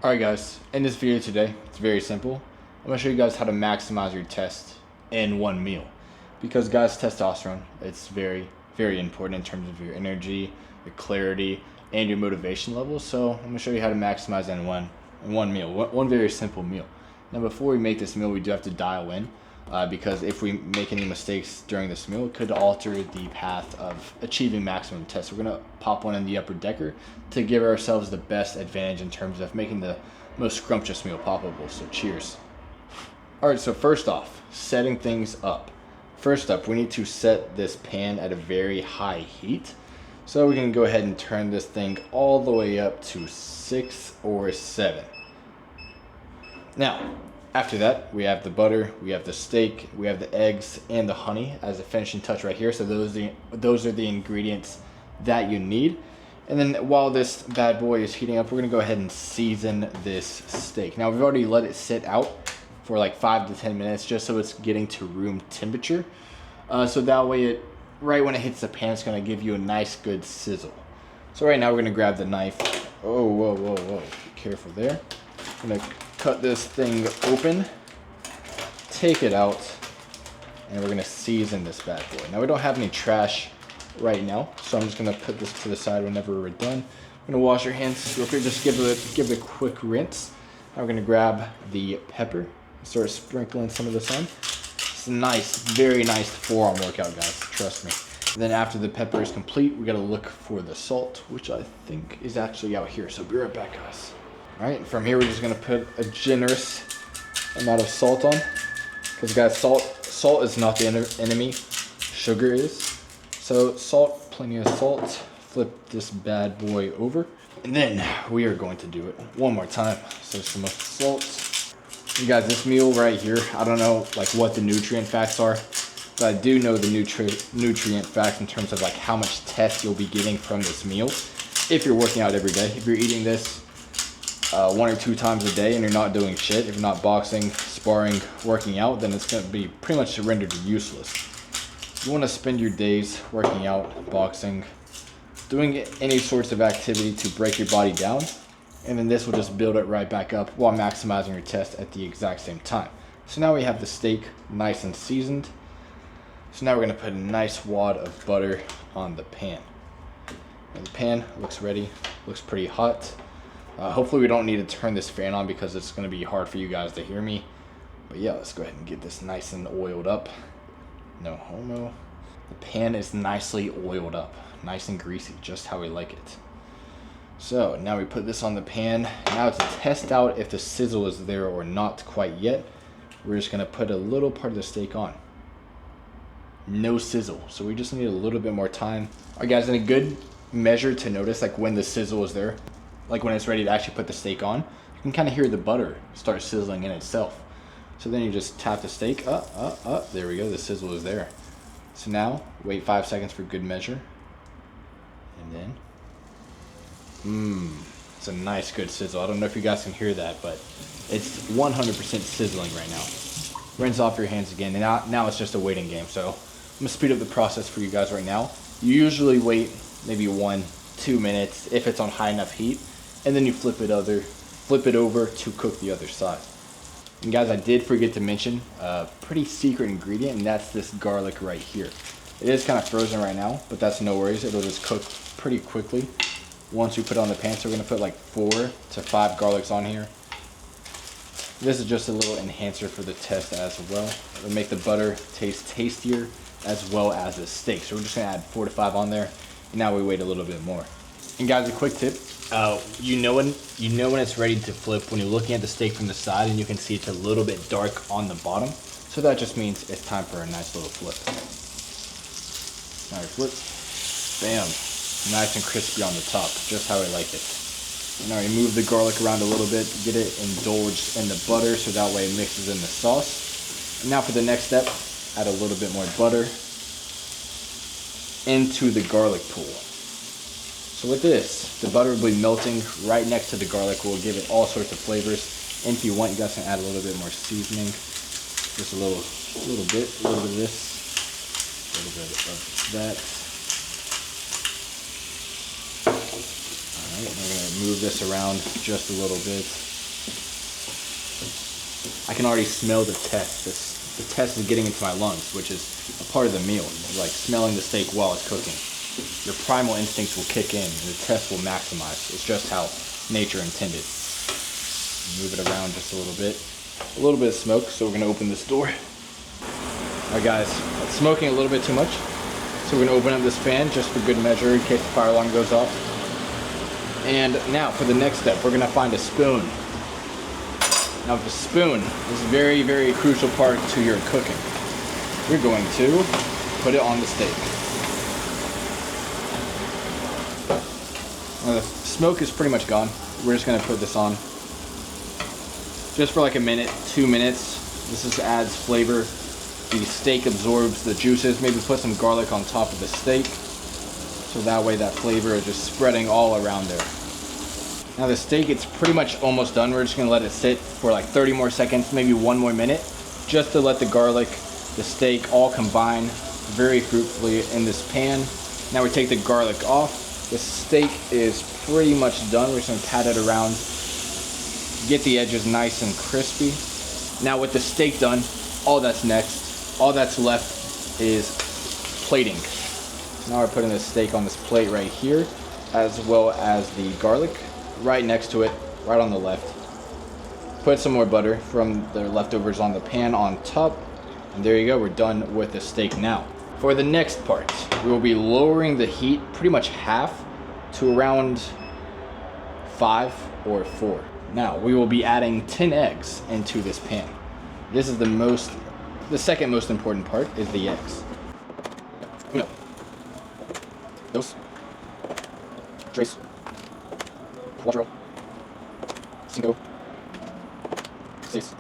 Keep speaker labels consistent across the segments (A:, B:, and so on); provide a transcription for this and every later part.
A: Alright guys, in this video today, it's very simple. I'm going to show you guys how to maximize your test in one meal. Because guys, testosterone, it's very, very important in terms of your energy, your clarity, and your motivation levels. So I'm going to show you how to maximize that in one meal, one very simple meal. Now before we make this meal, we do have to dial in. Because if we make any mistakes during this meal, it could alter the path of achieving maximum test. We're going to pop one in the upper decker to give ourselves the best advantage in terms of making the most scrumptious meal possible. So cheers. Alright, so first off, setting things up. First up, we need to set this pan at a very high heat. So we can go ahead and turn this thing all the way up to 6 or 7. Now, after that, we have the butter, we have the steak, we have the eggs, and the honey as a finishing touch right here. So those are the ingredients that you need. And then while this bad boy is heating up, we're going to go ahead and season this steak. Now, we've already let it sit out for like 5 to 10 minutes just so it's getting to room temperature. So that way, right when it hits the pan, it's going to give you a nice, good sizzle. So right now, we're going to grab the knife. Oh, whoa, whoa, whoa. Be careful there. I'm going to cut this thing open, take it out, and we're gonna season this bad boy. Now we don't have any trash right now, so I'm just gonna put this to the side whenever we're done. I'm gonna wash your hands real quick, just give it a quick rinse. Now we're gonna grab the pepper and start sprinkling some of this on. It's a nice, very nice forearm workout, guys, trust me. And then after the pepper is complete, we gotta look for the salt, which I think is actually out here, so be right back, guys. Alright, from here we're just going to put a generous amount of salt on. Because guys, salt is not the enemy, sugar is. So salt, plenty of salt. Flip this bad boy over. And then we are going to do it one more time. So some of the salt. You guys, this meal right here, I don't know like what the nutrient facts are. But I do know the nutrient facts in terms of like how much test you'll be getting from this meal. If you're working out every day. If you're eating this 1 or 2 times a day and you're not doing shit, if you're not boxing, sparring, working out, then it's going to be pretty much rendered useless. You want to spend your days working out, boxing, doing any sorts of activity to break your body down, and then this will just build it right back up while maximizing your test at the exact same time. So now we have the steak nice and seasoned. So now we're going to put a nice wad of butter on the pan. And the pan looks ready, looks pretty hot. Hopefully we don't need to turn this fan on because it's going to be hard for you guys to hear me. But yeah, let's go ahead and get this nice and oiled up. No homo. The pan is nicely oiled up. Nice and greasy, just how we like it. So now we put this on the pan. Now to test out if the sizzle is there or not quite yet, we're just going to put a little part of the steak on. No sizzle. So we just need a little bit more time. Alright guys, and a good measure to notice like when the sizzle is there, like when it's ready to actually put the steak on, you can kind of hear the butter start sizzling in itself. So then you just tap the steak, there we go, the sizzle is there. So now, wait 5 seconds for good measure. And then, it's a nice good sizzle. I don't know if you guys can hear that, but it's 100% sizzling right now. Rinse off your hands again, and now it's just a waiting game. So I'm gonna speed up the process for you guys right now. You usually wait maybe 1-2 minutes if it's on high enough heat. And then you flip it over to cook the other side. And guys, I did forget to mention a pretty secret ingredient, and that's this garlic right here. It is kind of frozen right now, but that's no worries. It'll just cook pretty quickly once we put it on the pan. So we're gonna put like 4 to 5 garlics on here. This is just a little enhancer for the test as well. It'll make the butter taste tastier as well as the steak. So we're just gonna add 4 to 5 on there. And now we wait a little bit more. And guys, a quick tip. You know when it's ready to flip when you're looking at the steak from the side and you can see it's a little bit dark on the bottom. So that just means it's time for a nice little flip. Alright, flip. Bam. Nice and crispy on the top, just how I like it. And now we move the garlic around a little bit, get it indulged in the butter so that way it mixes in the sauce. And now for the next step, add a little bit more butter into the garlic pool. So with this, the butter will be melting right next to the garlic. We'll give it all sorts of flavors. And if you want, you guys can add a little bit more seasoning. Just a little bit of this, a little bit of that. Alright, we're going to move this around just a little bit. I can already smell the test. The test is getting into my lungs, which is a part of the meal. Like smelling the steak while it's cooking. Your primal instincts will kick in and the test will maximize. It's just how nature intended. Move it around just a little bit. A little bit of smoke, so we're gonna open this door. Alright guys, it's smoking a little bit too much. So we're gonna open up this fan just for good measure in case the fire alarm goes off. And now for the next step, we're gonna find a spoon. Now the spoon is a very, very crucial part to your cooking. You're going to put it on the steak. Now the smoke is pretty much gone. We're just gonna put this on. Just for like a minute, 2 minutes. This just adds flavor. The steak absorbs the juices. Maybe put some garlic on top of the steak. So that way that flavor is just spreading all around there. Now the steak, it's pretty much almost done. We're just gonna let it sit for like 30 more seconds, maybe 1 more minute, just to let the garlic, the steak all combine very fruitfully in this pan. Now we take the garlic off. The steak is pretty much done. We're just gonna pat it around, get the edges nice and crispy. Now with the steak done, all that's left is plating. Now we're putting the steak on this plate right here, as well as the garlic right next to it, right on the left. Put some more butter from the leftovers on the pan on top. And there you go, we're done with the steak now. For the next part, we will be lowering the heat pretty much half to around 5 or 4. Now, we will be adding 10 eggs into this pan. This is the second most important part is the eggs. Uno, dos, tres, cuatro, cinco, seis,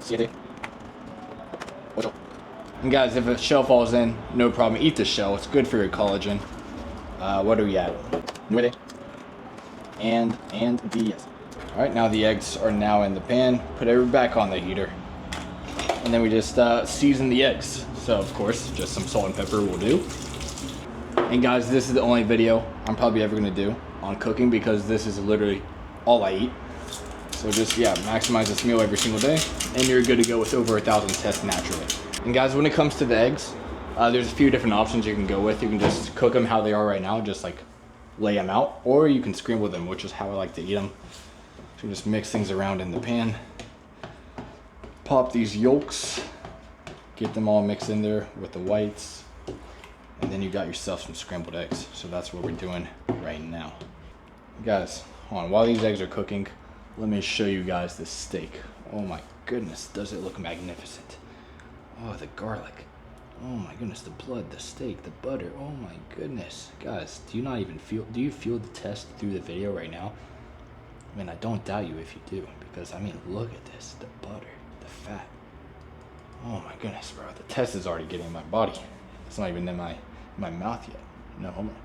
A: siete, ocho. And guys, if a shell falls in, no problem. Eat the shell. It's good for your collagen. What do we add? Nueve. And the yes. All right, now the eggs are now in the pan. Put it back on the heater. And then we just season the eggs. So of course, just some salt and pepper will do. And guys, this is the only video I'm probably ever gonna do on cooking because this is literally all I eat. So just, yeah, maximize this meal every single day and you're good to go with over 1,000 tests naturally. And guys, when it comes to the eggs, there's a few different options you can go with. You can just cook them how they are right now, just like lay them out, or you can scramble them, which is how I like to eat them. So just mix things around in the pan. Pop these yolks, get them all mixed in there with the whites, and then you got yourself some scrambled eggs. So that's what we're doing right now. Guys, hold on, while these eggs are cooking, let me show you guys this steak. Oh my goodness, does it look magnificent. Oh, the garlic. Oh my goodness, the blood, the steak, the butter. Oh my goodness. Guys, do you feel the test through the video right now? I mean, I don't doubt you if you do, because I mean, look at this, the butter, the fat. Oh my goodness, bro, the test is already getting in my body. It's not even in my mouth yet. No, hold on.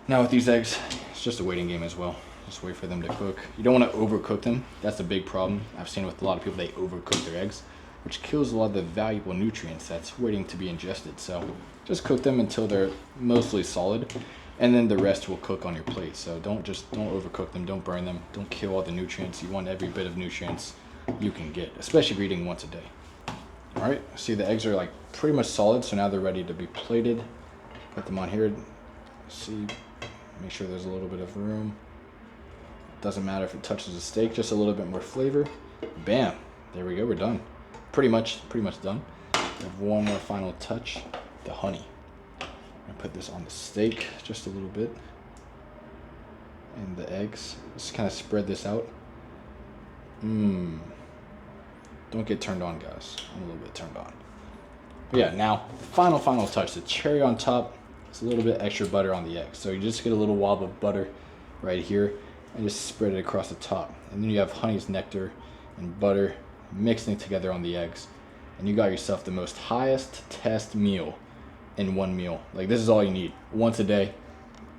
A: Now with these eggs, it's just a waiting game as well. Just wait for them to cook. You don't want to overcook them. That's a big problem. I've seen with a lot of people, they overcook their eggs, which kills a lot of the valuable nutrients that's waiting to be ingested. So just cook them until they're mostly solid, and then the rest will cook on your plate. So don't overcook them, don't burn them, don't kill all the nutrients. You want every bit of nutrients you can get, especially if you're eating once a day. All right, see the eggs are like pretty much solid, so now they're ready to be plated. Put them on here. See, make sure there's a little bit of room. Doesn't matter if it touches the steak, just a little bit more flavor. Bam, there we go, we're done. Pretty much done. We have one more final touch, the honey. I'm gonna put this on the steak just a little bit. And the eggs, just kind of spread this out. Don't get turned on, guys. I'm a little bit turned on. But yeah, now, the final touch, the cherry on top. It's a little bit extra butter on the eggs. So you just get a little wab of butter right here and just spread it across the top. And then you have honey's nectar and butter mixing together on the eggs, and you got yourself the most highest test meal in one meal. Like, this is all you need. Once a day,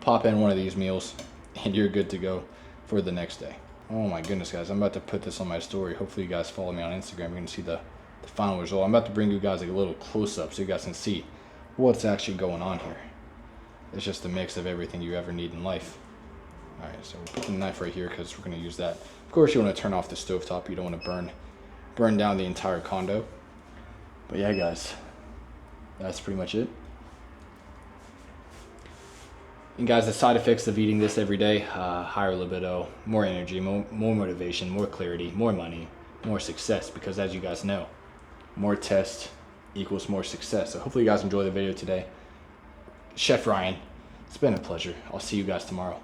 A: pop in one of these meals and you're good to go for the next day. Oh my goodness, guys, I'm about to put this on my story. Hopefully you guys follow me on Instagram. You're gonna see the final result. I'm about to bring you guys like a little close-up so you guys can see what's actually going on here. It's just a mix of everything you ever need in life. All right, so we'll put the knife right here because we're gonna use that. Of course, you want to turn off the stovetop. You don't want to burn down the entire condo. But yeah, guys, that's pretty much it. And guys, the side effects of eating this every day: higher libido, more energy, more motivation, more clarity, more money, more success. Because as you guys know, more test equals more success. So hopefully you guys enjoy the video today. Chef Ryan, it's been a pleasure. I'll see you guys tomorrow.